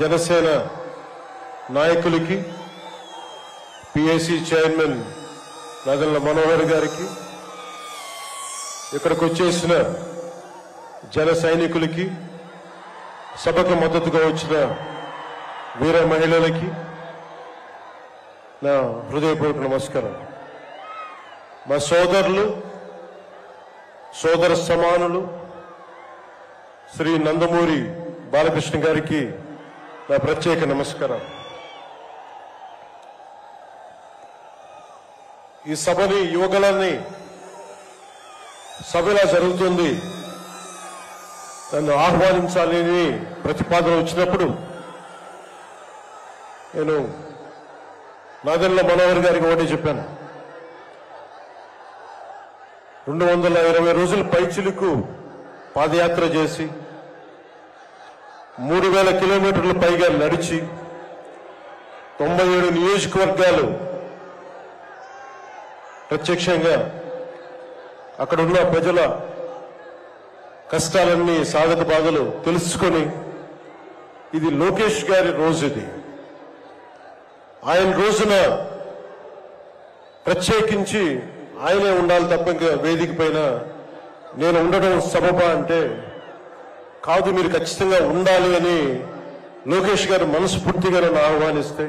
జనసేన నాయకులకి PAC chairman Nadella Manohar గారికి ఇక్కడికి వచ్చేసిన జన సైనికులకి సభకు మద్దతుగా వచ్చిన వీర మహిళలకి నా హృదయపూర్వక నమస్కారం. మా సోదరులు సోదర సమానులు శ్రీ నందమూరి బాలకృష్ణ గారికి నా ప్రత్యేక నమస్కారం. ఈ సభని యువకులని సభ ఇలా జరుగుతుంది నన్ను ఆహ్వానించాలని ప్రతిపాదన వచ్చినప్పుడు నేను నాదెళ్ల మనోహర్ గారికి ఒకటి చెప్పాను. 220 రోజులు పైచిలుకు పాదయాత్ర చేసి 3000 కిలోమీటర్ల పైగా నడిచి 97 నియోజకవర్గాలు ప్రత్యక్షంగా అక్కడున్న ప్రజల కష్టాలన్నీ సాధక బాధలు తెలుసుకొని ఇది లోకేష్ గారి రోజు, ఇది ఆయన రోజున ప్రత్యేకించి ఆయనే ఉండాలి తప్ప ఇంకా వేదిక పైన నేను ఉండడం సబబా అంటే కాదు, మీరు ఖచ్చితంగా ఉండాలి అని లోకేష్ గారు మనస్ఫూర్తిగా నన్ను ఆహ్వానిస్తే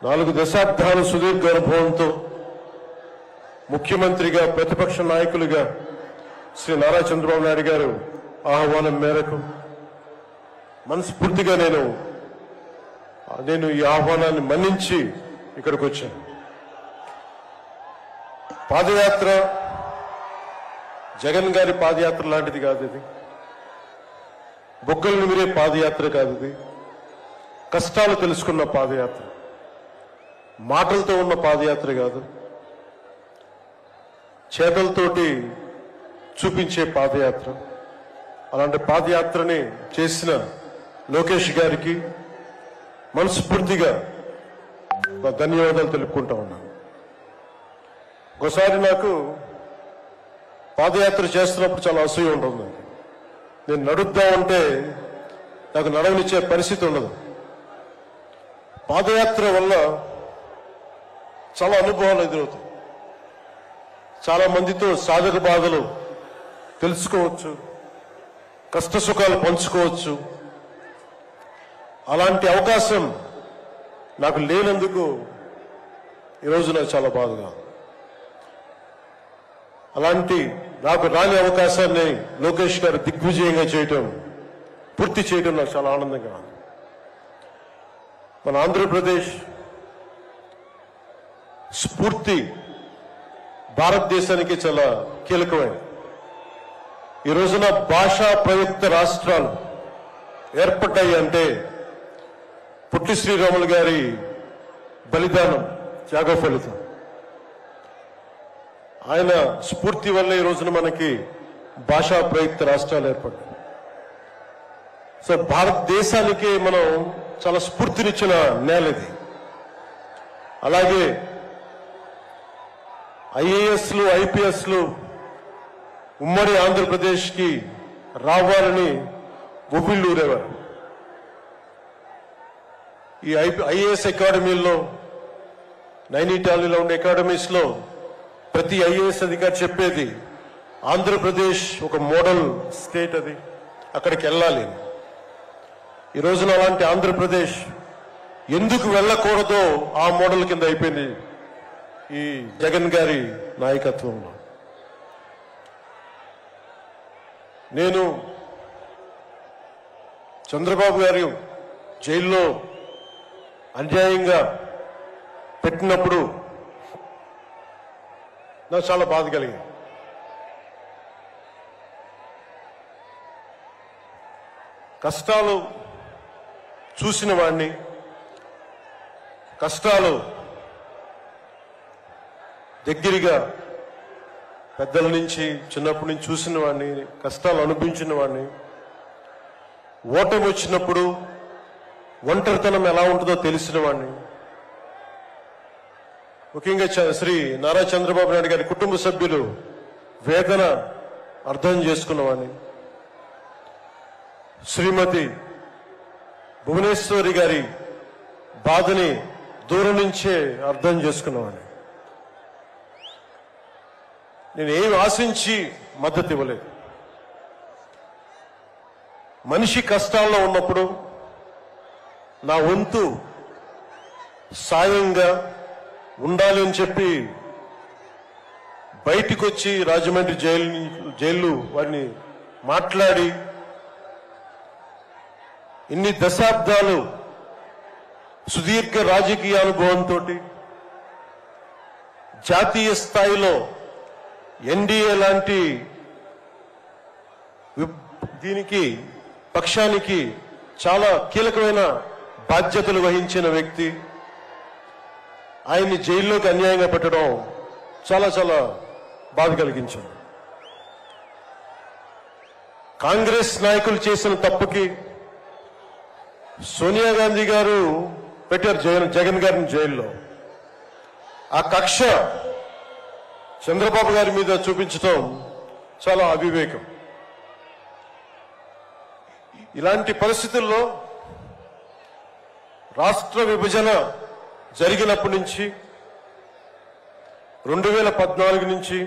4 దశాబ్దాల సుదీర్ఘ అనుభవంతో ముఖ్యమంత్రిగా ప్రతిపక్ష నాయకులుగా శ్రీ నారా చంద్రబాబు నాయుడు గారు ఆహ్వానం మేరకు మనస్ఫూర్తిగా నేను ఈ ఆహ్వానాన్ని మన్నించి ఇక్కడికి వచ్చాను. పాదయాత్ర జగన్ గారి పాదయాత్ర లాంటిది కాదు, ఇది బొగ్గలు నిమిరే పాదయాత్ర కాదు, ఇది కష్టాలు తెలుసుకున్న పాదయాత్ర, మాటలతో ఉన్న పాదయాత్ర కాదు, చేతలతోటి చూపించే పాదయాత్ర. అలాంటి పాదయాత్రని చేసిన లోకేష్ గారికి మనస్ఫూర్తిగా ధన్యవాదాలు తెలుపుకుంటా ఉన్నాను. ఒకసారి నాకు పాదయాత్ర చేస్తున్నప్పుడు చాలా అసూయ ఉంటుంది. నేను నడుద్దామంటే నాకు నడవనిచ్చే పరిస్థితి ఉండదు. పాదయాత్ర వల్ల చాలా అనుభవాలు ఎదురవుతాయి, చాలా మందితో సాధక బాధలు తెలుసుకోవచ్చు, కష్ట సుఖాలు పంచుకోవచ్చు. అలాంటి అవకాశం నాకు లేనందుకు ఈరోజు నాకు చాలా బాధగా. అలాంటి నాకు రాని అవకాశాన్ని లోకేష్ గారు దిగ్విజయంగా చేయటం, పూర్తి చేయడం నాకు చాలా ఆనందంగా ఉంది. మన ఆంధ్రప్రదేశ్ స్ఫూర్తి భారతదేశానికి చాలా కీలకమైనది. ఈ రోజున భాషా ప్రయుక్త రాష్ట్రాలు ఏర్పడ్డాయి అంటే పుట్టి శ్రీరాములు గారి బలిదానం, త్యాగ ఫలితం. ఆయన స్ఫూర్తి వల్ల ఈ రోజున మనకి భాషా ప్రయుక్త రాష్ట్రాలు ఏర్పడ్డాయి. సో భారతదేశానికి మనం చాలా స్ఫూర్తినిచ్చిన నేల ఇది. అలాగే ఐఏఎస్లు ఐపీఎస్లు ఉమ్మడి ఆంధ్రప్రదేశ్కి రావాలని ఉవ్విళ్ళూరేవారు. ఈ ఐఏఎస్ అకాడమీల్లో, నైనిటాల్లో ఉండే అకాడమీస్ లో ప్రతి ఐఏఎస్ అధికారి చెప్పేది ఆంధ్రప్రదేశ్ ఒక మోడల్ స్టేట్, అది అక్కడికి వెళ్ళాలి. ఈ రోజున అలాంటి ఆంధ్రప్రదేశ్ ఎందుకు వెళ్ళకూడదో ఆ మోడల్ కింద అయిపోయింది ఈ జగన్ గారి నాయకత్వంలో. నేను చంద్రబాబు గారు జైల్లో అన్యాయంగా పెట్టినప్పుడు నాకు చాలా బాధ కలిగింది. కష్టాలు చూసిన వాడిని, కష్టాలు దగ్గరగా పెద్దల నుంచి చిన్నప్పటి నుంచి చూసిన వాడిని, కష్టాలు అనిపించిన వాడిని, ఓటమి వచ్చినప్పుడు ఒంటరితనం ఎలా ఉంటుందో తెలిసిన వాడిని, ముఖ్యంగా శ్రీ నారా చంద్రబాబు నాయుడు గారి కుటుంబ సభ్యులు వేదన అర్థం చేసుకున్నవాడిని. శ్రీమతి భువనేశ్వరి గారి బాధని దూరం నుంచే అర్థం చేసుకున్నామని. నేను ఏమి ఆశించి మద్దతు ఇవ్వలేదు. మనిషి కష్టాల్లో ఉన్నప్పుడు నా వంతు సాయంగా ఉండాలి అని చెప్పి బయటికి వచ్చి రాజమండ్రి జైలు వారిని మాట్లాడి ఇన్ని దశాబ్దాలు సుదీర్ఘ రాజకీయ అనుభవంతో జాతీయ స్థాయిలో ఎన్డీఏ లాంటి దీనికి పక్షానికి చాలా కీలకమైన బాధ్యతలు వహించిన వ్యక్తి. ఆయన్ని జైల్లోకి అన్యాయంగా పెట్టడం చాలా చాలా బాధ కలిగించింది. కాంగ్రెస్ నాయకులు చేసిన తప్పుకి సోనియా గాంధీ గారు పెట్టారు జగన్ గారిని జైల్లో. ఆ కక్ష చంద్రబాబు గారి మీద చూపించడం చాలా అవివేకం. ఇలాంటి పరిస్థితుల్లో రాష్ట్ర విభజన జరిగినప్పటి నుంచి 2014 నుంచి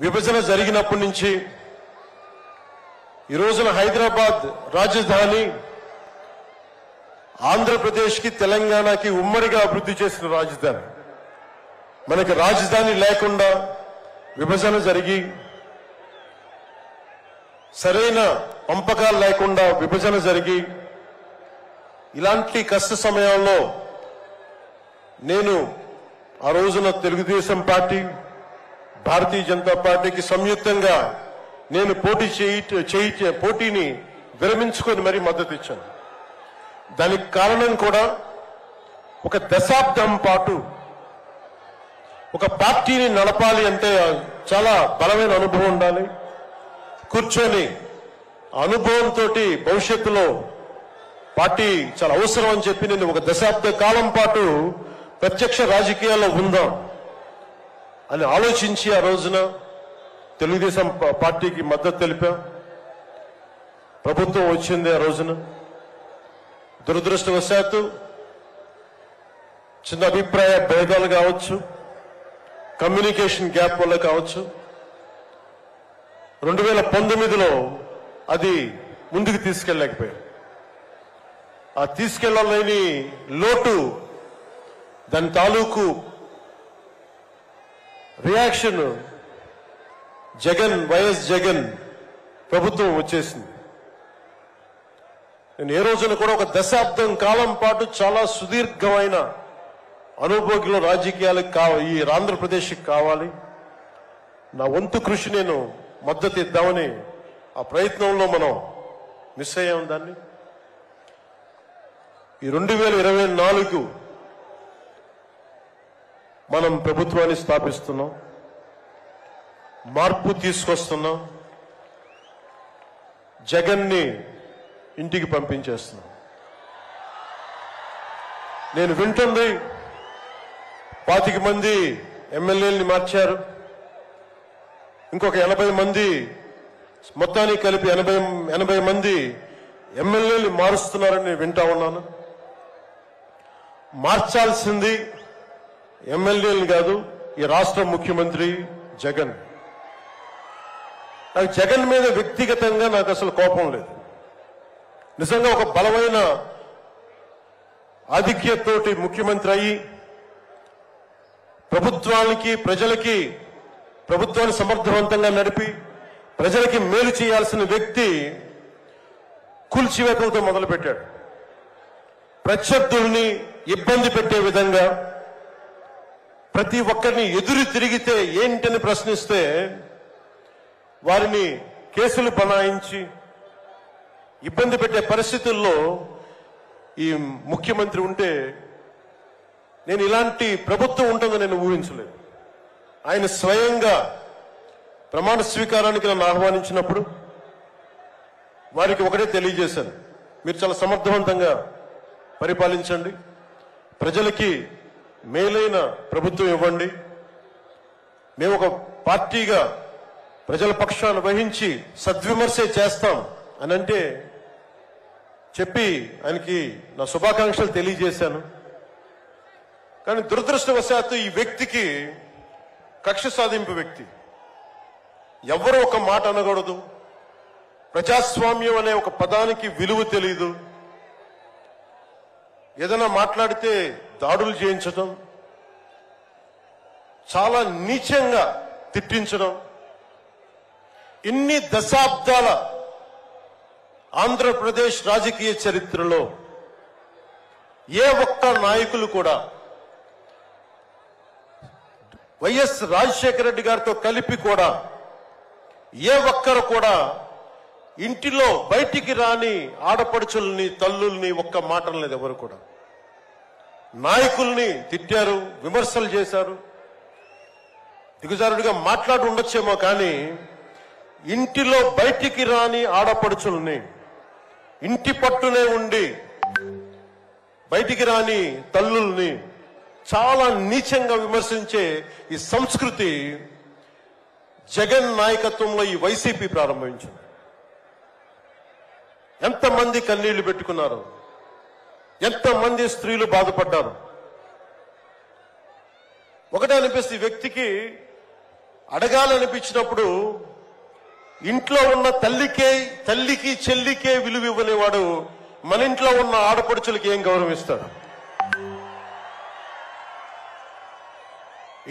విభజన జరిగినప్పటి నుంచి ఈ రోజున హైదరాబాద్ రాజధాని ఆంధ్రప్రదేశ్కి తెలంగాణకి ఉమ్మడిగా అభివృద్ధి చేసిన రాజధాని. మనకి రాజధాని లేకుండా విభజన జరిగి సరైన పంపకాలు లేకుండా విభజన జరిగి ఇలాంటి కష్ట సమయాల్లో నేను ఆ రోజున తెలుగుదేశం పార్టీ భారతీయ జనతా పార్టీకి సంయుక్తంగా నేను పోటీని విరమించుకొని మరీ మద్దతు ఇచ్చాను. దానికి కారణం కూడా ఒక దశాబ్దం పాటు ఒక పార్టీని నడపాలి అంటే చాలా బలమైన అనుభవం ఉండాలి. కూర్చొని అనుభవంతో భవిష్యత్తులో పార్టీ చాలా అవసరం అని చెప్పి నేను ఒక దశాబ్ద కాలం పాటు ప్రత్యక్ష రాజకీయాల్లో ఉందాం అని ఆలోచించి ఆ రోజున తెలుగుదేశం పార్టీకి మద్దతు తెలిపాం. ప్రభుత్వం వచ్చింది ఆ రోజున. దురదృష్టవశాత్తు చిన్న అభిప్రాయ భేదాలు కావచ్చు, కమ్యూనికేషన్ గ్యాప్ వల్ల కావచ్చు 2019లో అది ముందుకు తీసుకెళ్ళలేకపోయాం. ఆ తీసుకెళ్లలేని లోటు, దాని తాలూకు రియాక్షన్ వైఎస్ జగన్ ప్రభుత్వం వచ్చేసింది. నేను ఏ రోజున కూడా ఒక దశాబ్దం కాలం పాటు చాలా సుదీర్ఘమైన అనుభోగిలో రాజకీయాలకు ఈ ఆంధ్రప్రదేశ్కి కావాలి. నా వంతు కృషి నేను మద్దతు ఇద్దామని ఆ ప్రయత్నంలో మనం మిస్ అయ్యాం. దాన్ని ఈ 2024 మనం ప్రభుత్వాన్ని స్థాపిస్తున్నాం, మార్పు తీసుకొస్తున్నాం, జగన్ని ఇంటికి పంపించేస్తున్నాం. నేను వింటుంది 25 మంది ఎమ్మెల్యేలని మార్చారు, ఇంకొక 80 మంది, మొత్తానికి కలిపి 80 మంది ఎమ్మెల్యేలు మారుస్తున్నారని వింటా ఉన్నాను. మార్చాల్సింది ఎమ్మెల్యేలు కాదు, ఈ రాష్ట్ర ముఖ్యమంత్రి జగన్. నాకు జగన్ మీద వ్యక్తిగతంగా నాకు అసలు కోపం లేదు. నిజంగా ఒక బలమైన ఆధిక్యతతోటి ముఖ్యమంత్రి అయ్యి ప్రభుత్వాన్ని సమర్థవంతంగా నడిపి ప్రజలకి మేలు చేయాల్సిన వ్యక్తి కూల్చివేతలతో మొదలుపెట్టాడు. ప్రత్యర్థుల్ని ఇబ్బంది పెట్టే విధంగా, ప్రతి ఒక్కరిని ఎదురు తిరిగితే ఏంటని ప్రశ్నిస్తే వారిని కేసులు బనాయించి ఇబ్బంది పెట్టే పరిస్థితుల్లో ఈ ముఖ్యమంత్రి ఉంటే నేను ఇలాంటి ప్రభుత్వం ఉంటుందని నేను ఊహించలేదు. ఆయన స్వయంగా ప్రమాణ స్వీకారానికి నన్ను ఆహ్వానించినప్పుడు వారికి ఒకటే తెలియజేశాను, మీరు చాలా సమర్థవంతంగా పరిపాలించండి, ప్రజలకి మేలైన ప్రభుత్వం ఇవ్వండి, మేము ఒక పార్టీగా ప్రజల పక్షాన్ని వహించి సద్విమర్శ చేస్తాం అని అంటే చెప్పి ఆయనకి నా శుభాకాంక్షలు తెలియజేశాను. కానీ దురదృష్టవశాత్తు ఈ వ్యక్తికి కక్ష సాధింపు వ్యక్తి, ఎవరు ఒక మాట అనకూడదు, ప్రజాస్వామ్యం అనే ఒక పదానికి విలువ తెలియదు, ఏదైనా మాట్లాడితే దాడులు చేయించడం, చాలా నీచంగా తిట్టించడం, ఇన్ని దశాబ్దాల ఆంధ్రప్రదేశ్ రాజకీయ చరిత్రలో ఏ ఒక్క నాయకులు కూడా వైఎస్ రాజశేఖర రెడ్డి గారితో కలిపి కూడా ఏ ఒక్కరు కూడా ఇంటిలో బయటికి రాని ఆడపడుచుల్ని తల్లుల్ని ఒక్క మాట లేదు. ఎవరు కూడా నాయకుల్ని తిట్టారు, విమర్శలు చేశారు, దిగజారుడిగా మాట్లాడి ఉండొచ్చేమో, కానీ ఇంటిలో బయటికి రాని ఆడపడుచుల్ని, ఇంటి పట్టునే ఉండి బయటికి రాని తల్లుల్ని చాలా నీచంగా విమర్శించే ఈ సంస్కృతి జగన్ నాయకత్వంలో ఈ వైసీపీ ప్రారంభించింది. ఎంతమంది కన్నీళ్లు పెట్టుకున్నారు, ఎంతమంది స్త్రీలు బాధపడ్డారు. ఒకటే అనిపిస్తుంది, ఈ వ్యక్తికి అడగాలనిపించినప్పుడు ఇంట్లో ఉన్న తల్లికి చెల్లికే విలువ ఇవ్వనేవాడు మన ఇంట్లో ఉన్న ఆడపడుచులకి ఏం గౌరవం ఇస్తాడు?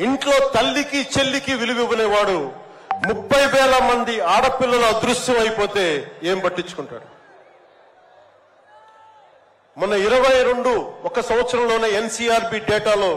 ఇంట్లో తల్లికి చెల్లికి విలువ ఇవ్వనేవాడు 30,000 మంది ఆడపిల్లలు అదృశ్యం అయిపోతే ఏం పట్టించుకుంటాడు? మొన్న 22 ఒక సంవత్సరంలోనే ఎన్సీఆర్బీ డేటాలో